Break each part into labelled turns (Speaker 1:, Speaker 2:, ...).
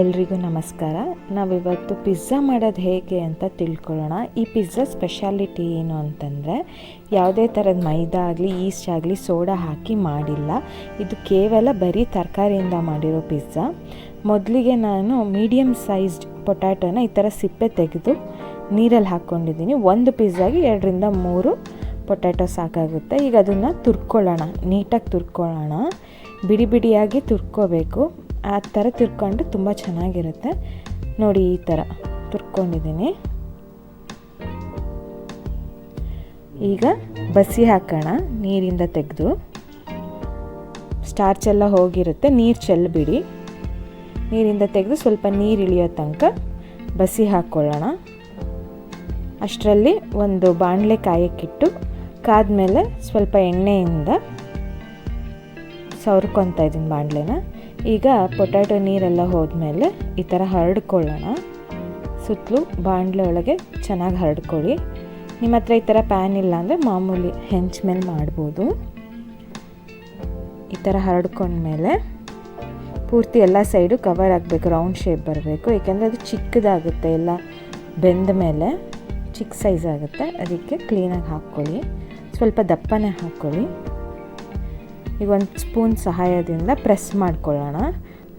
Speaker 1: ಎಲ್ರಿಗೂ ನಮಸ್ಕಾರ. ನಾವಿವತ್ತು ಪಿಜ್ಜಾ ಮಾಡೋದು ಹೇಗೆ ಅಂತ ತಿಳ್ಕೊಳ್ಳೋಣ. ಈ ಪಿಜ್ಜಾ ಸ್ಪೆಷಾಲಿಟಿ ಏನು ಅಂತಂದರೆ, ಯಾವುದೇ ಥರದ ಮೈದಾ ಆಗಲಿ ಈಸ್ಟ್ ಆಗಲಿ ಸೋಡಾ ಹಾಕಿ ಮಾಡಿಲ್ಲ. ಇದು ಕೇವಲ ಬರೀ ತರಕಾರಿಯಿಂದ ಮಾಡಿರೋ ಪಿಜ್ಜಾ. ಮೊದಲಿಗೆ ನಾನು ಮೀಡಿಯಮ್ ಸೈಜ್ಡ್ ಪೊಟ್ಯಾಟೋನ ಈ ಥರ ಸಿಪ್ಪೆ ತೆಗೆದು ನೀರಲ್ಲಿ ಹಾಕ್ಕೊಂಡಿದ್ದೀನಿ. ಒಂದು ಪಿಜ್ಜಾಗೆ 2 ರಿಂದ 3 ಪೊಟ್ಯಾಟೊ ಸಾಕಾಗುತ್ತೆ. ಈಗ ಅದನ್ನು ತುರ್ಕೊಳ್ಳೋಣ, ನೀಟಾಗಿ ತುರ್ಕೊಳ್ಳೋಣ. ಬಿಡಿ ಬಿಡಿಯಾಗಿ ತುರ್ಕೋಬೇಕು. ಆ ಥರ ತುರ್ಕೊಂಡು ತುಂಬ ಚೆನ್ನಾಗಿರುತ್ತೆ. ನೋಡಿ, ಈ ಥರ ತುರ್ಕೊಂಡಿದ್ದೀನಿ. ಈಗ ಬಸಿ ಹಾಕೋಣ. ನೀರಿಂದ ತೆಗೆದು ಸ್ಟಾರ್ಚ್ ಎಲ್ಲ ಹೋಗಿರುತ್ತೆ, ನೀರು ಚೆಲ್ಲಿಬಿಡಿ. ನೀರಿಂದ ತೆಗೆದು ಸ್ವಲ್ಪ ನೀರು ಇಳಿಯೋ ತನಕ ಬಸಿ ಹಾಕ್ಕೊಳ್ಳೋಣ. ಅಷ್ಟರಲ್ಲಿ ಒಂದು ಬಾಣಲೆ ಕಾಯಕ್ಕಿಟ್ಟು ಕಾದ್ಮೇಲೆ ಸ್ವಲ್ಪ ಎಣ್ಣೆಯಿಂದ ಸವರ್ಕೊತಾ ಇದ್ದೀನಿ ಬಾಣಲೆನ. ಈಗ ಪೊಟ್ಯಾಟೊ ನೀರೆಲ್ಲ ಹೋದ್ಮೇಲೆ ಈ ಥರ ಹರಡ್ಕೊಳ್ಳೋಣ. ಸುತ್ತಲೂ ಬಾಣಲೆ ಒಳಗೆ ಚೆನ್ನಾಗಿ ಹರಡ್ಕೊಳ್ಳಿ. ನಿಮ್ಮ ಹತ್ರ ಈ ಥರ ಪ್ಯಾನ್ ಇಲ್ಲ ಅಂದರೆ ಮಾಮೂಲಿ ಹೆಂಚ್ ಮೇಲೆ ಮಾಡ್ಬೋದು. ಈ ಥರ ಹರಡ್ಕೊಂಡ್ಮೇಲೆ ಪೂರ್ತಿ ಎಲ್ಲ ಸೈಡು ಕವರ್ ಆಗಬೇಕು, ರೌಂಡ್ ಶೇಪ್ ಬರಬೇಕು. ಏಕೆಂದರೆ ಅದು ಚಿಕ್ಕದಾಗುತ್ತೆ, ಎಲ್ಲ ಬೆಂದ ಮೇಲೆ ಚಿಕ್ಕ ಸೈಜ್ ಆಗುತ್ತೆ. ಅದಕ್ಕೆ ಕ್ಲೀನಾಗಿ ಹಾಕ್ಕೊಳ್ಳಿ, ಸ್ವಲ್ಪ ದಪ್ಪನೇ ಹಾಕ್ಕೊಳ್ಳಿ. ಈಗ ಒಂದು ಸ್ಪೂನ್ ಸಹಾಯದಿಂದ ಪ್ರೆಸ್ ಮಾಡ್ಕೊಳ್ಳೋಣ.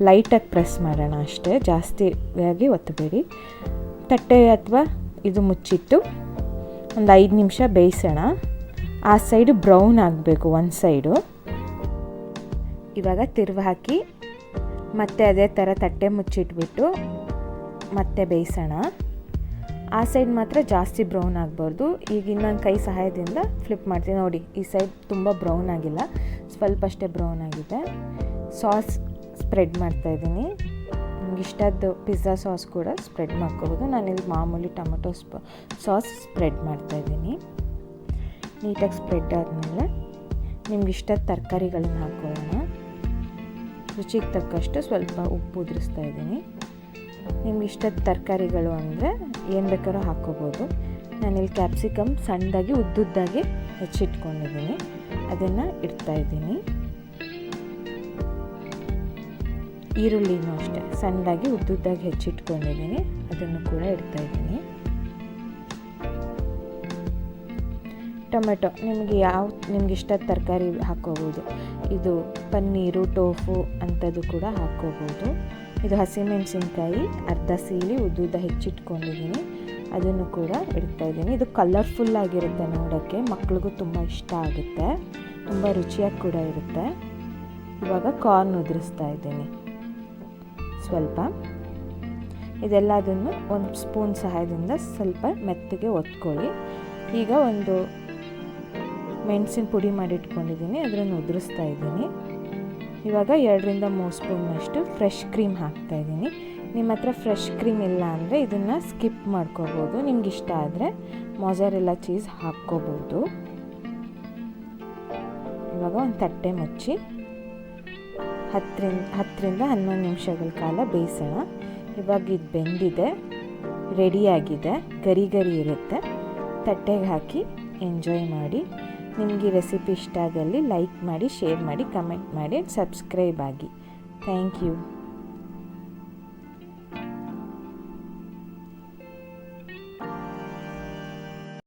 Speaker 1: ಲೈಟಾಗಿ ಪ್ರೆಸ್ ಮಾಡೋಣ ಅಷ್ಟೇ, ಜಾಸ್ತಿಯಾಗಿ ಒತ್ತಬೇಡಿ. ತಟ್ಟೆ ಅಥವಾ ಇದು ಮುಚ್ಚಿಟ್ಟು ಒಂದು 5 ನಿಮಿಷ ಬೇಯಿಸೋಣ. ಆ ಸೈಡು ಬ್ರೌನ್ ಆಗಬೇಕು, ಒಂದು ಸೈಡು. ಇವಾಗ ತಿರುವು ಹಾಕಿ ಮತ್ತೆ ಅದೇ ಥರ ತಟ್ಟೆ ಮುಚ್ಚಿಟ್ಬಿಟ್ಟು ಮತ್ತೆ ಬೇಯಿಸೋಣ. ಆ ಸೈಡ್ ಮಾತ್ರ ಜಾಸ್ತಿ ಬ್ರೌನ್ ಆಗಬಾರ್ದು. ಈಗ ಇನ್ನೊಂದು ಕೈ ಸಹಾಯದಿಂದ ಫ್ಲಿಪ್ ಮಾಡ್ತೀನಿ. ನೋಡಿ, ಈ ಸೈಡ್ ತುಂಬ ಬ್ರೌನ್ ಆಗಿಲ್ಲ, ಸ್ವಲ್ಪ ಅಷ್ಟೇ ಬ್ರೌನ್ ಆಗಿದೆ. ಸಾಸ್ ಸ್ಪ್ರೆಡ್ ಮಾಡ್ತಾಯಿದ್ದೀನಿ. ನಿಮ್ಗೆ ಇಷ್ಟದ್ದು ಪಿಜ್ಜಾ ಸಾಸ್ ಕೂಡ ಸ್ಪ್ರೆಡ್ ಮಾಡ್ಕೋಬೋದು. ನಾನಿಲ್ಲಿ ಮಾಮೂಲಿ ಟೊಮೆಟೊ ಸಾಸ್ ಸ್ಪ್ರೆಡ್ ಮಾಡ್ತಾಯಿದ್ದೀನಿ. ನೀಟಾಗಿ ಸ್ಪ್ರೆಡ್ ಆದಮೇಲೆ ನಿಮ್ಗೆ ಇಷ್ಟದ ತರಕಾರಿಗಳನ್ನ ಹಾಕ್ಕೊಳ್ಳೋಣ. ರುಚಿಗೆ ತಕ್ಕಷ್ಟು ಸ್ವಲ್ಪ ಉಪ್ಪು ಉದುರಿಸ್ತಾ ಇದ್ದೀನಿ. ನಿಮ್ಗೆ ಇಷ್ಟದ ತರಕಾರಿಗಳು ಅಂದರೆ ಏನು ಬೇಕಾದ್ರೂ ಹಾಕ್ಕೋಬೋದು. ನಾನಿಲ್ಲಿ ಕ್ಯಾಪ್ಸಿಕಮ್ ಸಣ್ಣದಾಗಿ ಉದ್ದುದ್ದಾಗಿ ಹೆಚ್ಚಿಟ್ಕೊಂಡಿದ್ದೀನಿ, ಅದನ್ನು ಇಡ್ತಾಯಿದ್ದೀನಿ. ಈರುಳ್ಳಿನೂ ಅಷ್ಟೇ ಸಣ್ಣದಾಗಿ ಉದ್ದುದ್ದಾಗಿ ಹೆಚ್ಚಿಟ್ಕೊಂಡಿದ್ದೀನಿ, ಅದನ್ನು ಕೂಡ ಇಡ್ತಾಯಿದ್ದೀನಿ. ಟೊಮೆಟೊ ನಿಮ್ಗೆ ಇಷ್ಟದ ತರಕಾರಿ ಹಾಕ್ಕೋಬೋದು. ಇದು ಪನ್ನೀರು, ಟೋಫು ಅಂಥದ್ದು ಕೂಡ ಹಾಕ್ಕೋಬೋದು. ಇದು ಹಸಿಮೆಣಸಿನ್ಕಾಯಿ ಅರ್ಧ ಸೀಳಿ ಉದ್ದುದ್ದ ಹೆಚ್ಚಿಟ್ಕೊಂಡಿದ್ದೀನಿ, ಅದನ್ನು ಕೂಡ ಇಡ್ತಾಯಿದ್ದೀನಿ. ಇದು ಕಲರ್ಫುಲ್ ಆಗಿರುತ್ತೆ ನೋಡೋಕ್ಕೆ, ಮಕ್ಳಿಗೂ ತುಂಬ ಇಷ್ಟ ಆಗುತ್ತೆ, ತುಂಬ ರುಚಿಯಾಗಿ ಕೂಡ ಇರುತ್ತೆ. ಇವಾಗ ಕಾರ್ನ್ ಉದುರಿಸ್ತಾ ಇದ್ದೀನಿ ಸ್ವಲ್ಪ. ಇದೆಲ್ಲದನ್ನು ಒಂದು ಸ್ಪೂನ್ ಸಹಾಯದಿಂದ ಸ್ವಲ್ಪ ಮೆತ್ತಗೆ ಒತ್ಕೊಳ್ಳಿ. ಈಗ ಒಂದು ಮೆಣಸಿನ ಪುಡಿ ಮಾಡಿಟ್ಕೊಂಡಿದ್ದೀನಿ, ಅದನ್ನು ಉದುರಿಸ್ತಾ ಇದ್ದೀನಿ. ಇವಾಗ 2 ರಿಂದ 3 ಸ್ಪೂನ್ನಷ್ಟು ಫ್ರೆಶ್ ಕ್ರೀಮ್ ಹಾಕ್ತಾಯಿದ್ದೀನಿ. ನಿಮ್ಮ ಹತ್ರ ಫ್ರೆಶ್ ಕ್ರೀಮ್ ಇಲ್ಲ ಅಂದರೆ ಇದನ್ನು ಸ್ಕಿಪ್ ಮಾಡ್ಕೋಬೋದು. ನಿಮ್ಗೆ ಇಷ್ಟ ಆದರೆ ಮೊಜರೆಲ್ಲಾ ಚೀಸ್ ಹಾಕ್ಕೋಬೋದು. ಇವಾಗ ಒಂದು ತಟ್ಟೆ ಮುಚ್ಚಿ 10 ರಿಂದ 11 ನಿಮಿಷಗಳ ಕಾಲ ಬೇಯಿಸೋಣ. ಇವಾಗ ಇದು ಬೆಂದಿದೆ, ರೆಡಿಯಾಗಿದೆ, ಗರಿ ಗರಿ ಇರುತ್ತೆ. ತಟ್ಟೆಗೆ ಹಾಕಿ ಎಂಜಾಯ್ ಮಾಡಿ. ನಿಮಗೆ ಈ ರೆಸಿಪಿ ಇಷ್ಟ ಆದಲ್ಲಿ ಲೈಕ್ ಮಾಡಿ, ಶೇರ್ ಮಾಡಿ, ಕಮೆಂಟ್ ಮಾಡಿ, ಸಬ್ಸ್ಕ್ರೈಬ್ ಆಗಿ. Thank you.